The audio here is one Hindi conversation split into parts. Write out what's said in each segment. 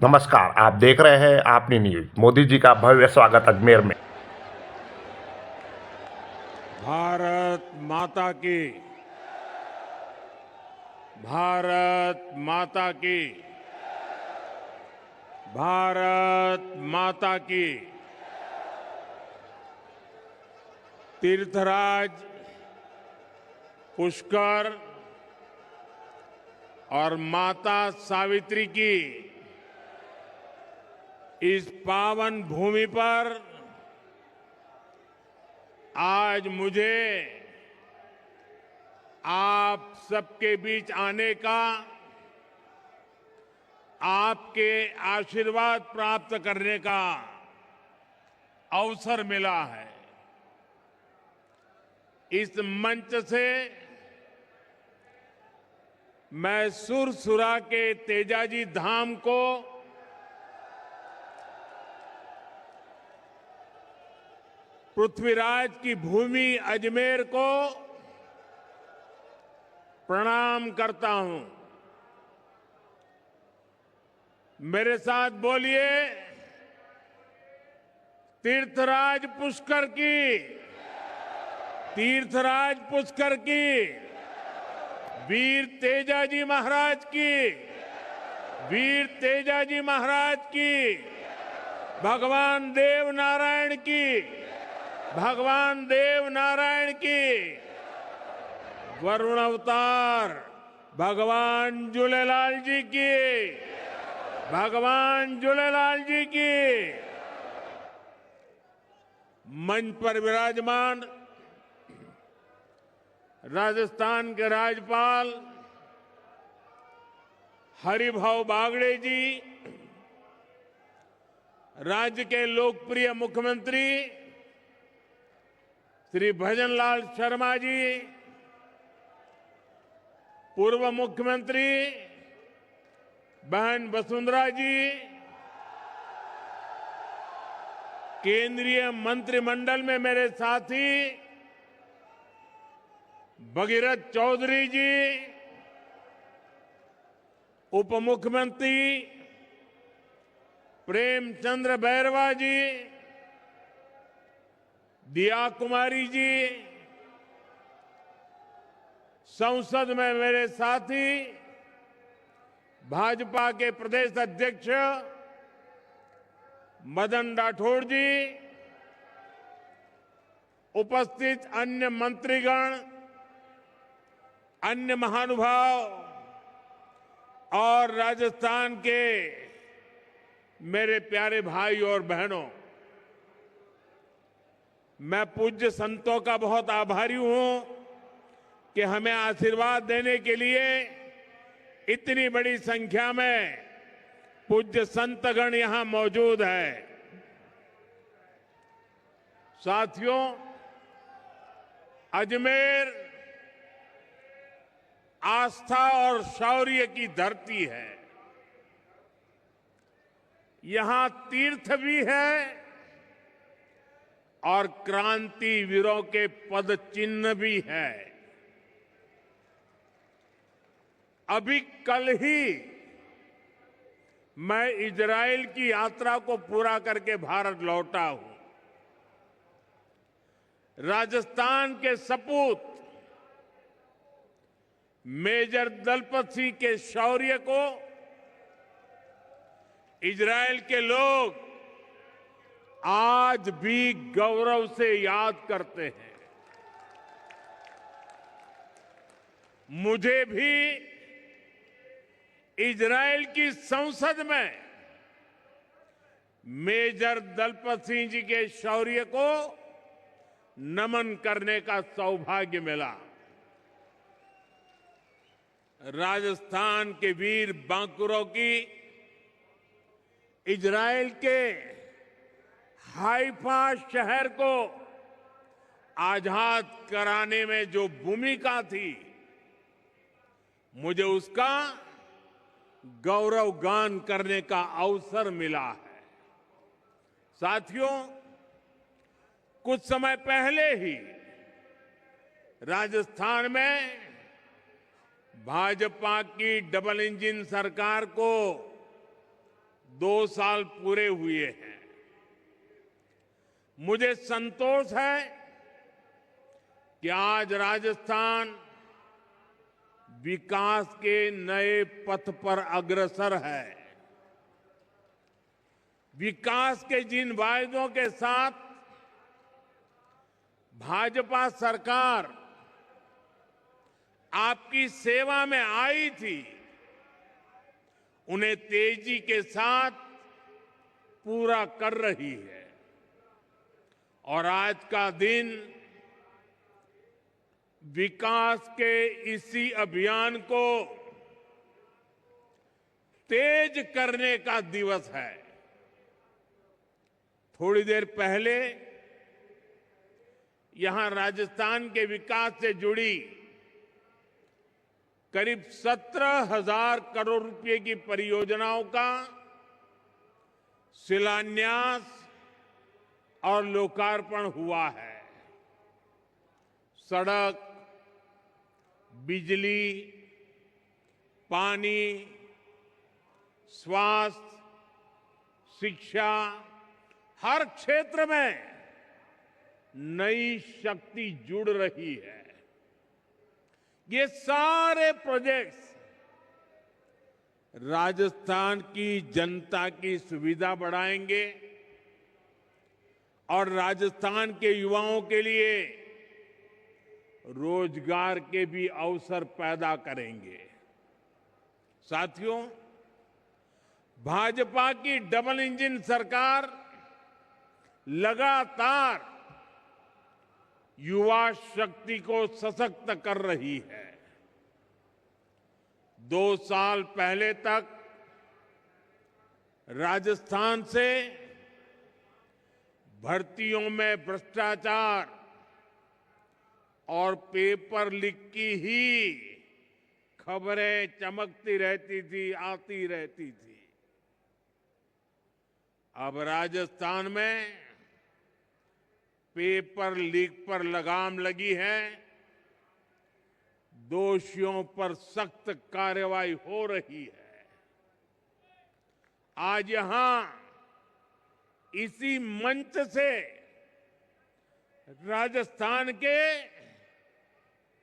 नमस्कार, आप देख रहे हैं आपनी न्यूज। मोदी जी का भव्य स्वागत अजमेर में। भारत माता की, भारत माता की, भारत माता की। तीर्थराज पुष्कर और माता सावित्री की इस पावन भूमि पर आज मुझे आप सबके बीच आने का, आपके आशीर्वाद प्राप्त करने का अवसर मिला है। इस मंच से मैं सुरसुरा के तेजाजी धाम को पृथ्वीराज की भूमि अजमेर को प्रणाम करता हूं। मेरे साथ बोलिए, तीर्थराज पुष्कर की, तीर्थराज पुष्कर की, वीर तेजाजी महाराज की, वीर तेजाजी महाराज की, भगवान देव नारायण की, भगवान देव नारायण की, वरुण अवतार भगवान झूलेलाल जी की, भगवान झूलेलाल जी की। मंच पर विराजमान राजस्थान के राज्यपाल हरिभाऊ बागड़े जी, राज्य के लोकप्रिय मुख्यमंत्री श्री भजनलाल शर्मा जी, पूर्व मुख्यमंत्री बहन वसुंधरा जी, केंद्रीय मंत्रिमंडल में मेरे साथी भगीरथ चौधरी जी, उप मुख्यमंत्री प्रेमचंद्र बैरवा जी, दिया कुमारी जी, संसद में मेरे साथी भाजपा के प्रदेश अध्यक्ष मदन राठौड़ जी, उपस्थित अन्य मंत्रीगण, अन्य महानुभाव और राजस्थान के मेरे प्यारे भाई और बहनों, मैं पूज्य संतों का बहुत आभारी हूं कि हमें आशीर्वाद देने के लिए इतनी बड़ी संख्या में पूज्य संतगण यहां मौजूद है। साथियों, अजमेर आस्था और शौर्य की धरती है। यहां तीर्थ भी है और क्रांति वीरों के पद चिन्ह भी है। अभी कल ही मैं इजराइल की यात्रा को पूरा करके भारत लौटा हूं। राजस्थान के सपूत मेजर दलपत सिंह के शौर्य को इजराइल के लोग आज भी गौरव से याद करते हैं। मुझे भी इजराइल की संसद में मेजर दलपत सिंह जी के शौर्य को नमन करने का सौभाग्य मिला। राजस्थान के वीर बांकुरों की इजराइल के हाइफा शहर को आजाद कराने में जो भूमिका थी, मुझे उसका गौरव गान करने का अवसर मिला है। साथियों, कुछ समय पहले ही राजस्थान में भाजपा की डबल इंजन सरकार को 2 साल पूरे हुए हैं। मुझे संतोष है कि आज राजस्थान विकास के नए पथ पर अग्रसर है। विकास के जिन वायदों के साथ भाजपा सरकार आपकी सेवा में आई थी, उन्हें तेजी के साथ पूरा कर रही है। और आज का दिन विकास के इसी अभियान को तेज करने का दिवस है। थोड़ी देर पहले यहां राजस्थान के विकास से जुड़ी करीब 17,000 करोड़ रुपए की परियोजनाओं का शिलान्यास और लोकार्पण हुआ है। सड़क, बिजली, पानी, स्वास्थ्य, शिक्षा, हर क्षेत्र में नई शक्ति जुड़ रही है। ये सारे प्रोजेक्ट्स राजस्थान की जनता की सुविधा बढ़ाएंगे और राजस्थान के युवाओं के लिए रोजगार के भी अवसर पैदा करेंगे। साथियों, भाजपा की डबल इंजन सरकार लगातार युवा शक्ति को सशक्त कर रही है। 2 साल पहले तक राजस्थान से भर्तियों में भ्रष्टाचार और पेपर लीक की ही खबरें चमकती रहती थी, आती रहती थी। अब राजस्थान में पेपर लीक पर लगाम लगी है। दोषियों पर सख्त कार्रवाई हो रही है। आज यहां इसी मंच से राजस्थान के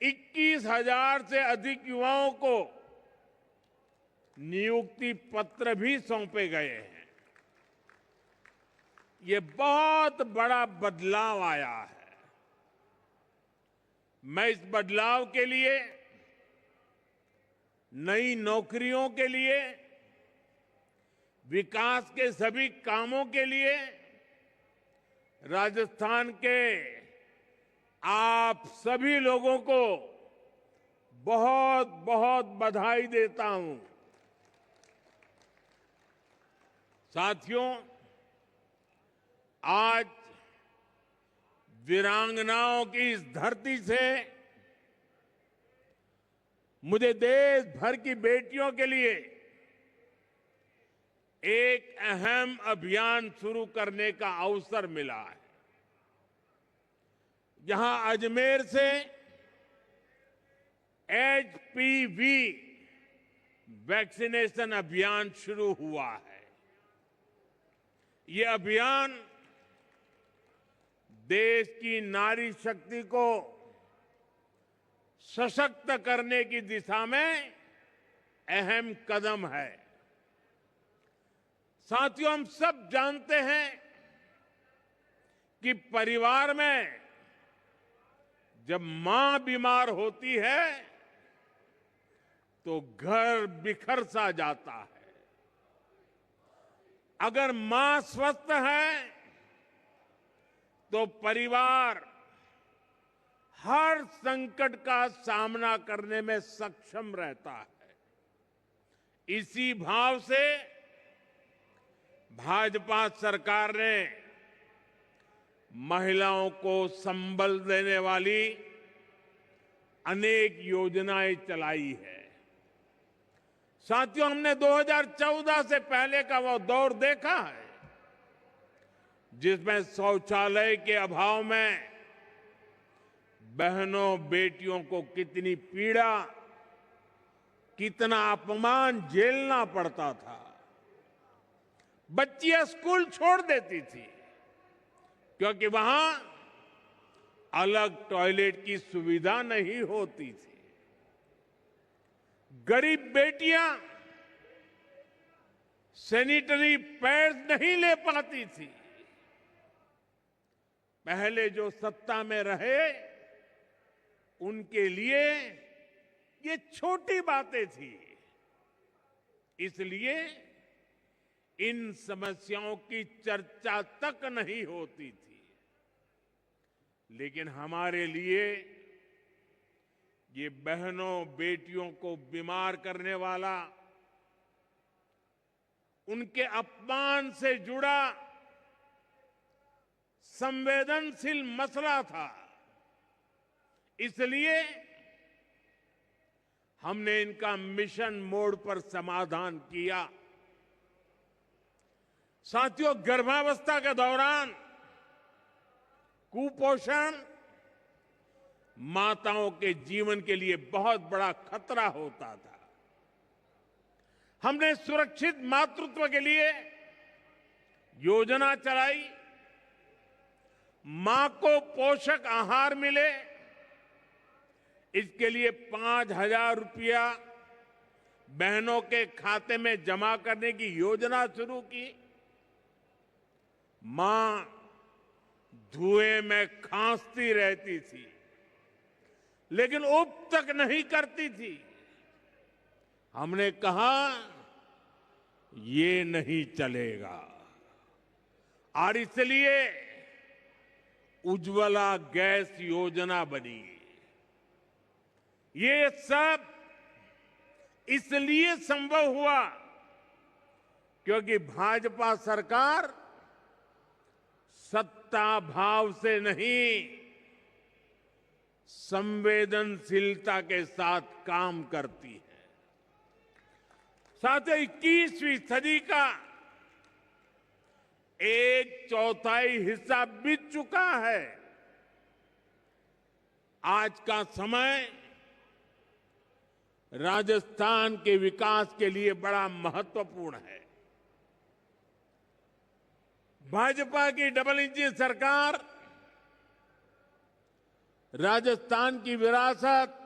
21,000 से अधिक युवाओं को नियुक्ति पत्र भी सौंपे गए हैं। ये बहुत बड़ा बदलाव आया है। मैं इस बदलाव के लिए, नई नौकरियों के लिए, विकास के सभी कामों के लिए राजस्थान के आप सभी लोगों को बहुत बहुत बधाई देता हूं। साथियों, आज वीरांगनाओं की इस धरती से मुझे देश भर की बेटियों के लिए एक अहम अभियान शुरू करने का अवसर मिला है। जहां अजमेर से HPV वैक्सीनेशन अभियान शुरू हुआ है। ये अभियान देश की नारी शक्ति को सशक्त करने की दिशा में अहम कदम है। साथियों, हम सब जानते हैं कि परिवार में जब मां बीमार होती है तो घर बिखर सा जाता है। अगर मां स्वस्थ है तो परिवार हर संकट का सामना करने में सक्षम रहता है। इसी भाव से भाजपा सरकार ने महिलाओं को संबल देने वाली अनेक योजनाएं चलाई है। साथियों, हमने 2014 से पहले का वो दौर देखा है जिसमें शौचालय के अभाव में बहनों बेटियों को कितनी पीड़ा, कितना अपमान झेलना पड़ता था। बच्चियां स्कूल छोड़ देती थी क्योंकि वहां अलग टॉयलेट की सुविधा नहीं होती थी। गरीब बेटियां सैनिटरी पैड्स नहीं ले पाती थी। पहले जो सत्ता में रहे उनके लिए ये छोटी बातें थी, इसलिए इन समस्याओं की चर्चा तक नहीं होती थी। लेकिन हमारे लिए ये बहनों बेटियों को बीमार करने वाला, उनके अपमान से जुड़ा संवेदनशील मसला था। इसलिए हमने इनका मिशन मोड पर समाधान किया। साथियों, गर्भावस्था के दौरान कुपोषण माताओं के जीवन के लिए बहुत बड़ा खतरा होता था। हमने सुरक्षित मातृत्व के लिए योजना चलाई, मां को पोषक आहार मिले, इसके लिए 5,000 रुपया बहनों के खाते में जमा करने की योजना शुरू की। मां धुएं में खांसती रहती थी, लेकिन उब तक नहीं करती थी। हमने कहा ये नहीं चलेगा, और इसलिए उज्ज्वला गैस योजना बनी। ये सब इसलिए संभव हुआ क्योंकि भाजपा सरकार सत्ता भाव से नहीं, संवेदनशीलता के साथ काम करती है। साथ ही 21वीं सदी का 1/4 हिस्सा बीत चुका है। आज का समय राजस्थान के विकास के लिए बड़ा महत्वपूर्ण है। भाजपा की डबल इंजन सरकार राजस्थान की विरासत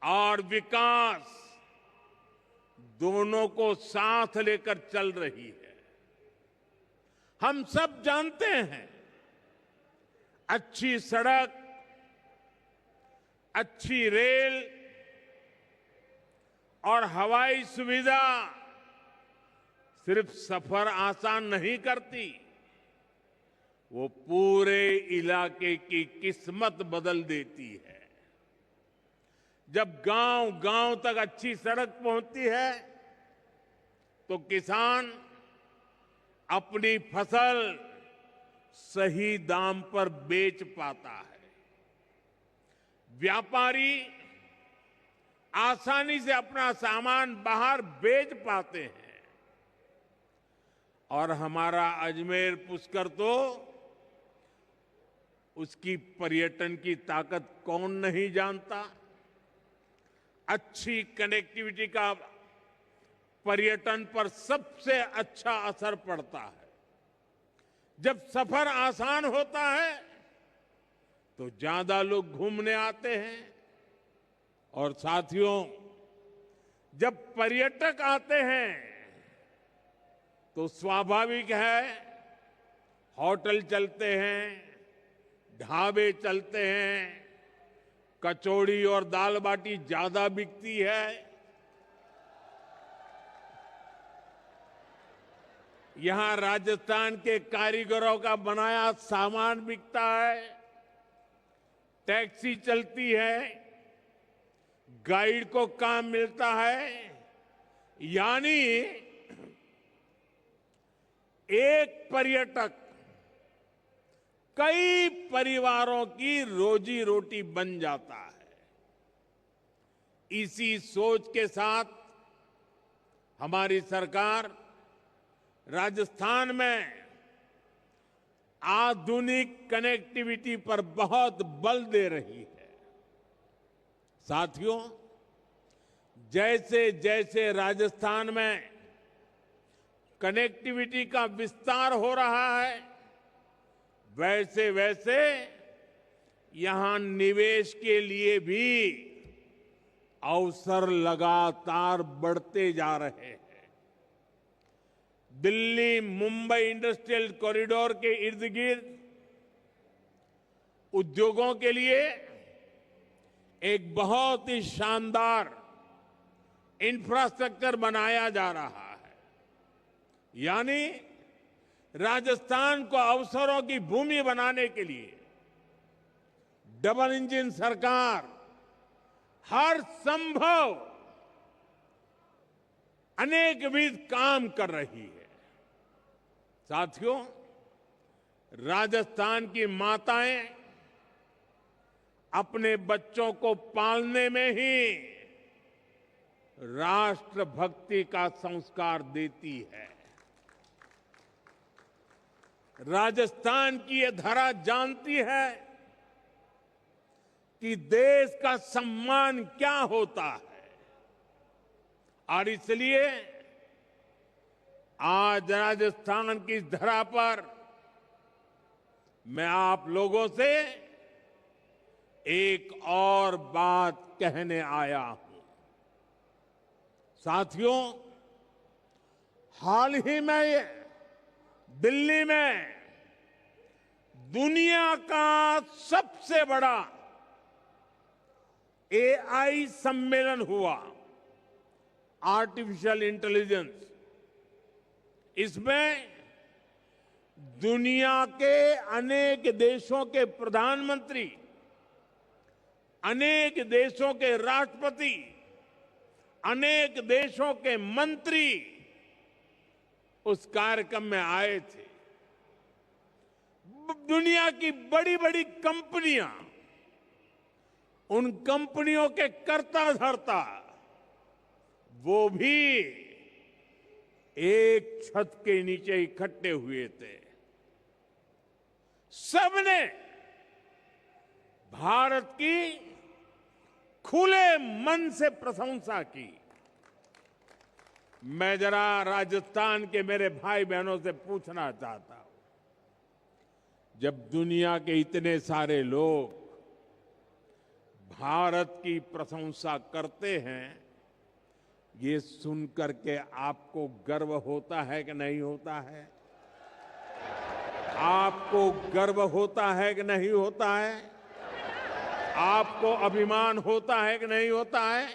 और विकास दोनों को साथ लेकर चल रही है। हम सब जानते हैं, अच्छी सड़क, अच्छी रेल और हवाई सुविधा सिर्फ सफर आसान नहीं करती, वो पूरे इलाके की किस्मत बदल देती है। जब गांव-गांव तक अच्छी सड़क पहुंचती है तो किसान अपनी फसल सही दाम पर बेच पाता है, व्यापारी आसानी से अपना सामान बाहर बेच पाते हैं, और हमारा अजमेर पुष्कर तो उसकी पर्यटन की ताकत कौन नहीं जानता। अच्छी कनेक्टिविटी का पर्यटन पर सबसे अच्छा असर पड़ता है। जब सफर आसान होता है तो ज्यादा लोग घूमने आते हैं, और साथियों, जब पर्यटक आते हैं तो स्वाभाविक है होटल चलते हैं, ढाबे चलते हैं, कचौड़ी और दाल बाटी ज्यादा बिकती है। यहां राजस्थान के कारीगरों का बनाया सामान बिकता है, टैक्सी चलती है, गाइड को काम मिलता है। यानी एक पर्यटक कई परिवारों की रोजी रोटी बन जाता है। इसी सोच के साथ हमारी सरकार राजस्थान में आधुनिक कनेक्टिविटी पर बहुत बल दे रही है। साथियों, जैसे जैसे राजस्थान में कनेक्टिविटी का विस्तार हो रहा है, वैसे वैसे यहां निवेश के लिए भी अवसर लगातार बढ़ते जा रहे हैं। दिल्ली मुंबई इंडस्ट्रियल कॉरिडोर के इर्द गिर्द उद्योगों के लिए एक बहुत ही शानदार इंफ्रास्ट्रक्चर बनाया जा रहा है। यानी राजस्थान को अवसरों की भूमि बनाने के लिए डबल इंजन सरकार हर संभव अनेकविध काम कर रही है। साथियों, राजस्थान की माताएं अपने बच्चों को पालने में ही राष्ट्रभक्ति का संस्कार देती है। राजस्थान की ये धरा जानती है कि देश का सम्मान क्या होता है, और इसलिए आज राजस्थान की धरा पर मैं आप लोगों से एक और बात कहने आया हूं। साथियों, हाल ही में दिल्ली में दुनिया का सबसे बड़ा एआई सम्मेलन हुआ, आर्टिफिशियल इंटेलिजेंस। इसमें दुनिया के अनेक देशों के प्रधानमंत्री, अनेक देशों के राष्ट्रपति, अनेक देशों के मंत्री उस कार्यक्रम में आए थे। दुनिया की बड़ी बड़ी कंपनियां, उन कंपनियों के कर्ता धर्ता, वो भी एक छत के नीचे इकट्ठे हुए थे। सबने भारत की खुले मन से प्रशंसा की। मैं जरा राजस्थान के मेरे भाई बहनों से पूछना चाहता हूं, जब दुनिया के इतने सारे लोग भारत की प्रशंसा करते हैं, ये सुनकर के आपको गर्व होता है कि नहीं होता है? आपको गर्व होता है कि नहीं होता है? आपको अभिमान होता है कि नहीं होता है?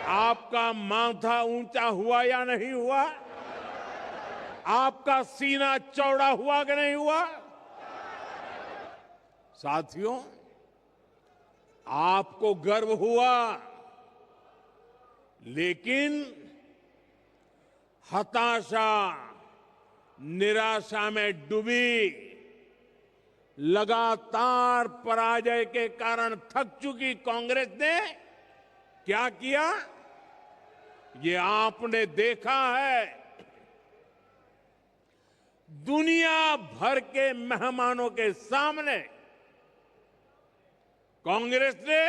आपका माथा ऊंचा हुआ या नहीं हुआ? आपका सीना चौड़ा हुआ कि नहीं हुआ? साथियों, आपको गर्व हुआ, लेकिन हताशा, निराशा में डूबी, लगातार पराजय के कारण थक चुकी कांग्रेस ने क्या किया, ये आपने देखा है। दुनिया भर के मेहमानों के सामने कांग्रेस ने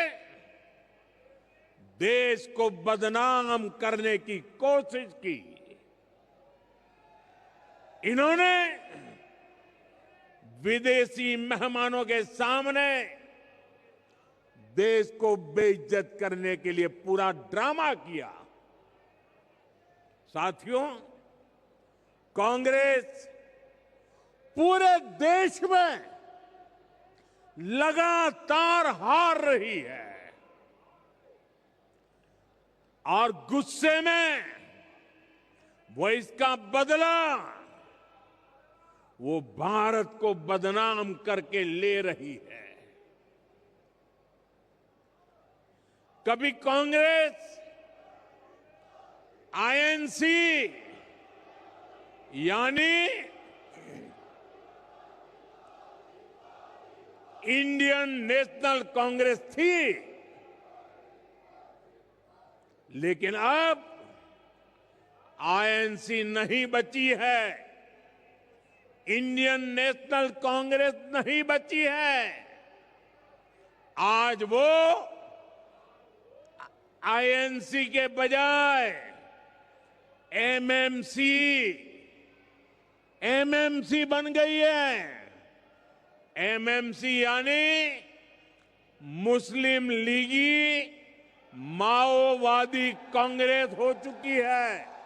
देश को बदनाम करने की कोशिश की। इन्होंने विदेशी मेहमानों के सामने देश को बेइज्जत करने के लिए पूरा ड्रामा किया। साथियों, कांग्रेस पूरे देश में लगातार हार रही है, और गुस्से में वो इसका बदला वो भारत को बदनाम करके ले रही है। कभी कांग्रेस आईएनसी यानी इंडियन नेशनल कांग्रेस थी, लेकिन अब आईएनसी नहीं बची है, इंडियन नेशनल कांग्रेस नहीं बची है। आज वो आईएनसी के बजाय एमएमसी एमएमसी बन गई है। एमएमसी यानी मुस्लिम लीगी माओवादी कांग्रेस हो चुकी है।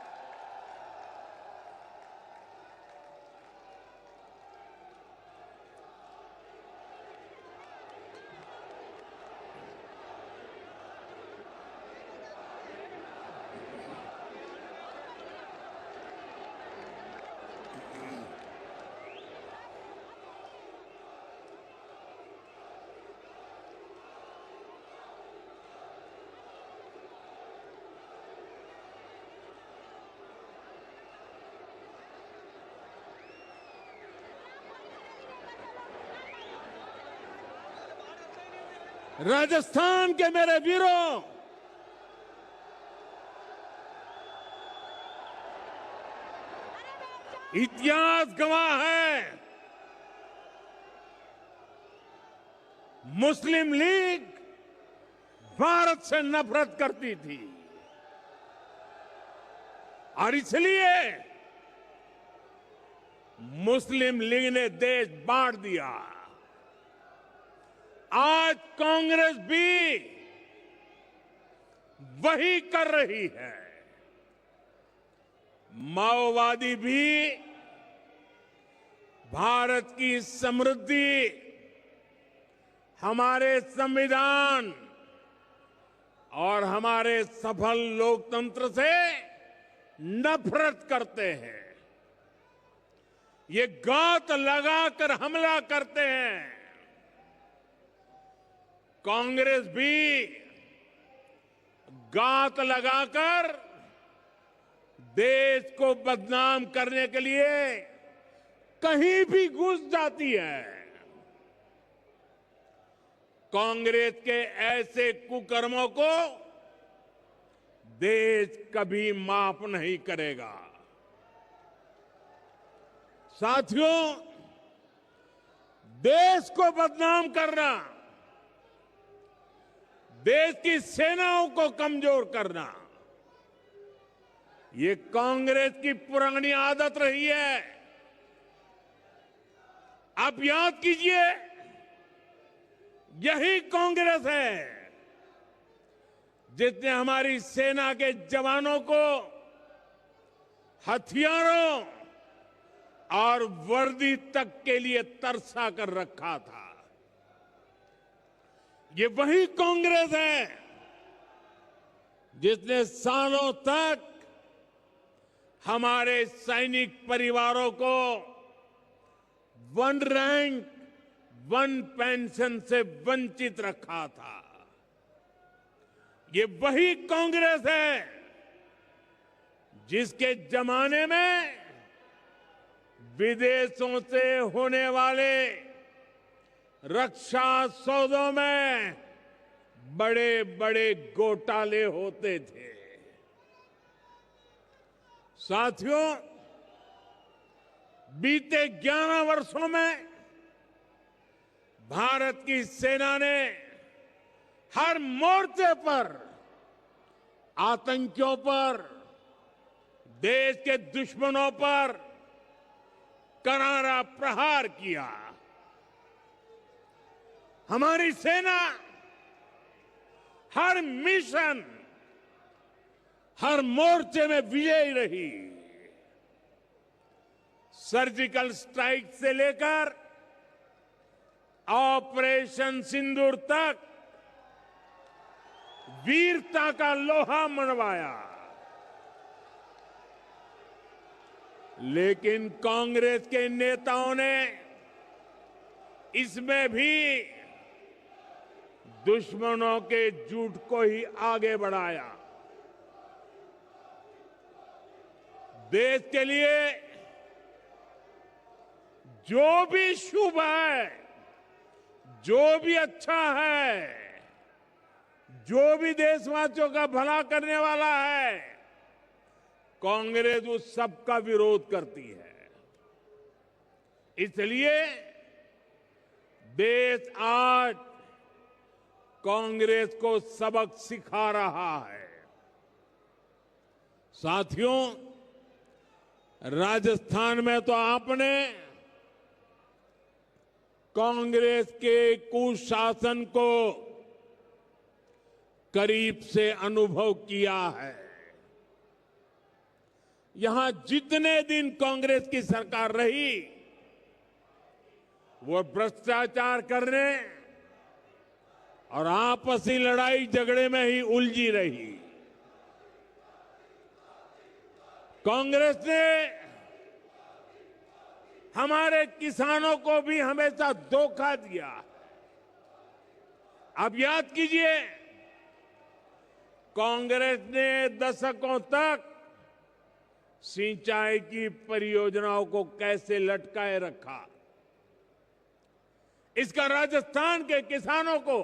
राजस्थान के मेरे वीरों, इतिहास गवाह है, मुस्लिम लीग भारत से नफरत करती थी और इसलिए मुस्लिम लीग ने देश बांट दिया। आज कांग्रेस भी वही कर रही है। माओवादी भी भारत की समृद्धि, हमारे संविधान और हमारे सफल लोकतंत्र से नफरत करते हैं। ये गात लगाकर हमला करते हैं। कांग्रेस भी गात लगाकर देश को बदनाम करने के लिए कहीं भी घुस जाती है। कांग्रेस के ऐसे कुकर्मों को देश कभी माफ नहीं करेगा। साथियों, देश को बदनाम करना, देश की सेनाओं को कमजोर करना, ये कांग्रेस की पुरानी आदत रही है। आप याद कीजिए, यही कांग्रेस है जिसने हमारी सेना के जवानों को हथियारों और वर्दी तक के लिए तरसा कर रखा था। ये वही कांग्रेस है जिसने सालों तक हमारे सैनिक परिवारों को वन रैंक वन पेंशन से वंचित रखा था। ये वही कांग्रेस है जिसके जमाने में विदेशों से होने वाले रक्षा सौदों में बड़े बड़े घोटाले होते थे। साथियों, बीते 11 वर्षों में भारत की सेना ने हर मोर्चे पर आतंकियों पर, देश के दुश्मनों पर करारा प्रहार किया। हमारी सेना हर मिशन, हर मोर्चे में विजयी रही। सर्जिकल स्ट्राइक से लेकर ऑपरेशन सिंदूर तक वीरता का लोहा मनवाया। लेकिन कांग्रेस के नेताओं ने इसमें भी दुश्मनों के झूठ को ही आगे बढ़ाया। देश के लिए जो भी शुभ है, जो भी अच्छा है, जो भी देशवासियों का भला करने वाला है, कांग्रेस उस सब का विरोध करती है। इसलिए देश आज कांग्रेस को सबक सिखा रहा है। साथियों, राजस्थान में तो आपने कांग्रेस के कुशासन को करीब से अनुभव किया है। यहां जितने दिन कांग्रेस की सरकार रही, वो भ्रष्टाचार करने और आपसी लड़ाई झगड़े में ही उलझी रही। कांग्रेस ने हमारे किसानों को भी हमेशा धोखा दिया। आप याद कीजिए, कांग्रेस ने दशकों तक सिंचाई की परियोजनाओं को कैसे लटकाए रखा। इसका राजस्थान के किसानों को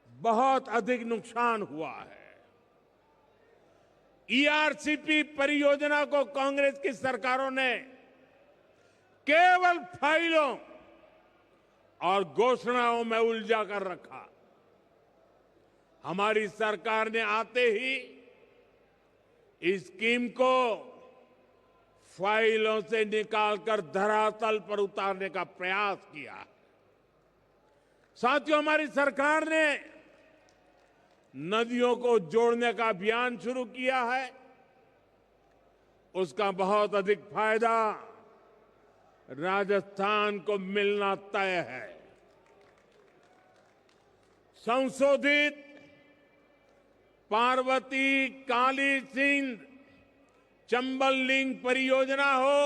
बहुत अधिक नुकसान हुआ है। ईआरसीपी परियोजना को कांग्रेस की सरकारों ने केवल फाइलों और घोषणाओं में उलझा कर रखा। हमारी सरकार ने आते ही इस स्कीम को फाइलों से निकालकर धरातल पर उतारने का प्रयास किया। साथियों, हमारी सरकार ने नदियों को जोड़ने का अभियान शुरू किया है। उसका बहुत अधिक फायदा राजस्थान को मिलना तय है। संशोधित पार्वती काली सिंध चंबल लिंक परियोजना हो,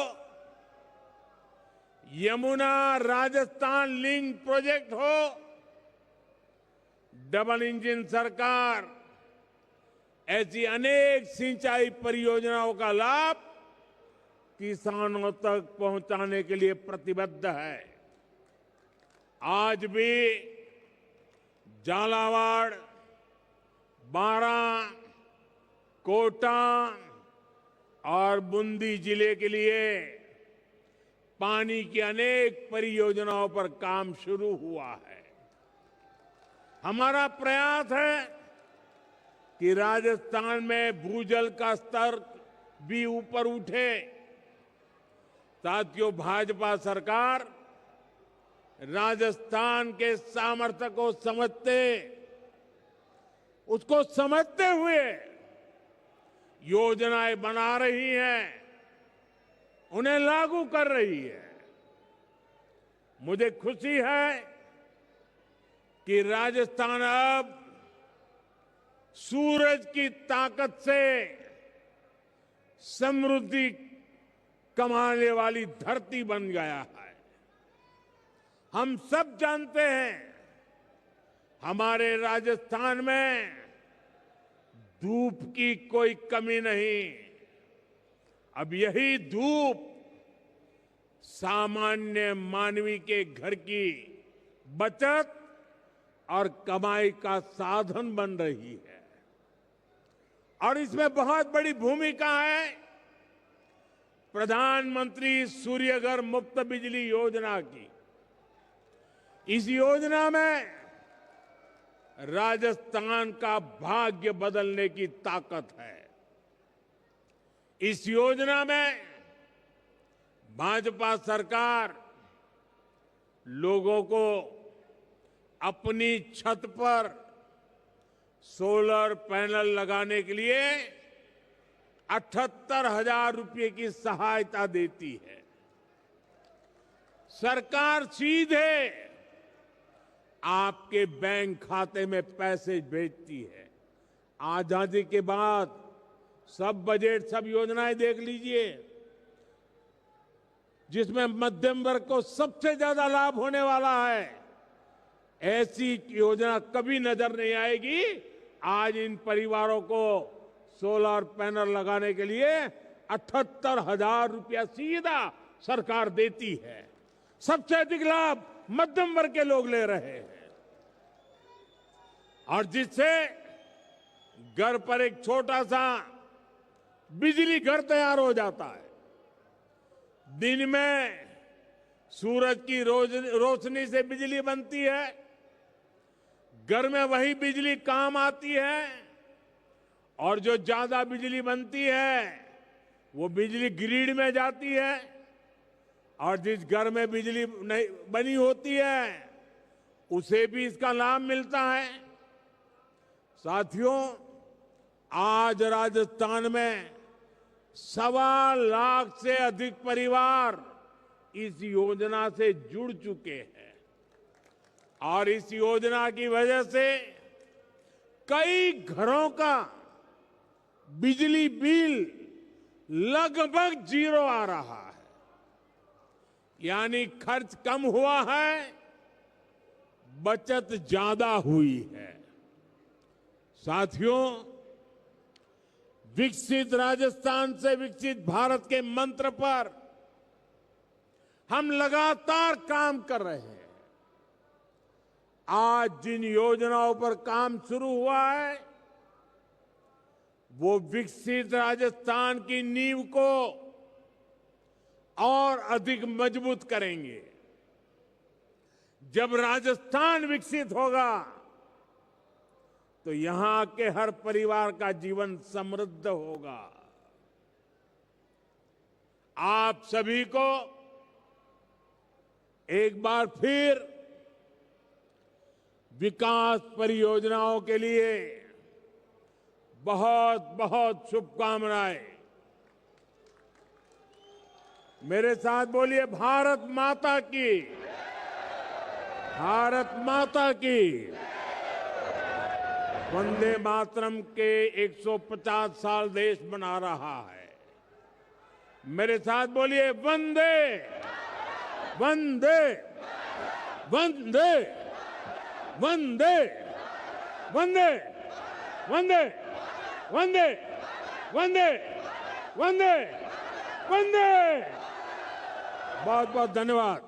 यमुना राजस्थान लिंक प्रोजेक्ट हो, डबल इंजन सरकार ऐसी अनेक सिंचाई परियोजनाओं का लाभ किसानों तक पहुंचाने के लिए प्रतिबद्ध है। आज भी झालावाड़, बारां, कोटा और बूंदी जिले के लिए पानी की अनेक परियोजनाओं पर काम शुरू हुआ है। हमारा प्रयास है कि राजस्थान में भूजल का स्तर भी ऊपर उठे। साथियों, भाजपा सरकार राजस्थान के सामर्थ्य को उसको समझते हुए योजनाएं बना रही है, उन्हें लागू कर रही है। मुझे खुशी है कि राजस्थान अब सूरज की ताकत से समृद्धि कमाने वाली धरती बन गया है। हम सब जानते हैं, हमारे राजस्थान में धूप की कोई कमी नहीं। अब यही धूप सामान्य मानवी के घर की बचत और कमाई का साधन बन रही है। और इसमें बहुत बड़ी भूमिका है प्रधानमंत्री सूर्यघर मुफ्त बिजली योजना की। इस योजना में राजस्थान का भाग्य बदलने की ताकत है। इस योजना में भाजपा सरकार लोगों को अपनी छत पर सोलर पैनल लगाने के लिए 78,000 रुपये की सहायता देती है। सरकार सीधे आपके बैंक खाते में पैसे भेजती है। आजादी के बाद सब बजट, सब योजनाएं देख लीजिए, जिसमें मध्यम वर्ग को सबसे ज्यादा लाभ होने वाला है, ऐसी योजना कभी नजर नहीं आएगी। आज इन परिवारों को सोलर पैनल लगाने के लिए 78,000 रुपया सीधा सरकार देती है। सबसे अधिक लाभ मध्यम वर्ग के लोग ले रहे हैं, और जिससे घर पर एक छोटा सा बिजली घर तैयार हो जाता है। दिन में सूरज की रोशनी से बिजली बनती है, घर में वही बिजली काम आती है, और जो ज्यादा बिजली बनती है वो बिजली ग्रिड में जाती है और जिस घर में बिजली नहीं बनी होती है उसे भी इसका लाभ मिलता है। साथियों, आज राजस्थान में 1.25 लाख से अधिक परिवार इस योजना से जुड़ चुके हैं और इस योजना की वजह से कई घरों का बिजली बिल लगभग 0 आ रहा है, यानी खर्च कम हुआ है, बचत ज्यादा हुई है। साथियों, विकसित राजस्थान से विकसित भारत के मंत्र पर हम लगातार काम कर रहे हैं। आज जिन योजनाओं पर काम शुरू हुआ है वो विकसित राजस्थान की नींव को और अधिक मजबूत करेंगे। जब राजस्थान विकसित होगा तो यहां के हर परिवार का जीवन समृद्ध होगा। आप सभी को एक बार फिर विकास परियोजनाओं के लिए बहुत बहुत शुभकामनाएं। मेरे साथ बोलिए, भारत माता की, भारत माता की। वंदे मातरम के 150 साल देश मना रहा है। मेरे साथ बोलिए, वंदे वंदे वंदे वंदे वंदे वंदे वंदे वंदे वंदे वंदे। बहुत बहुत धन्यवाद।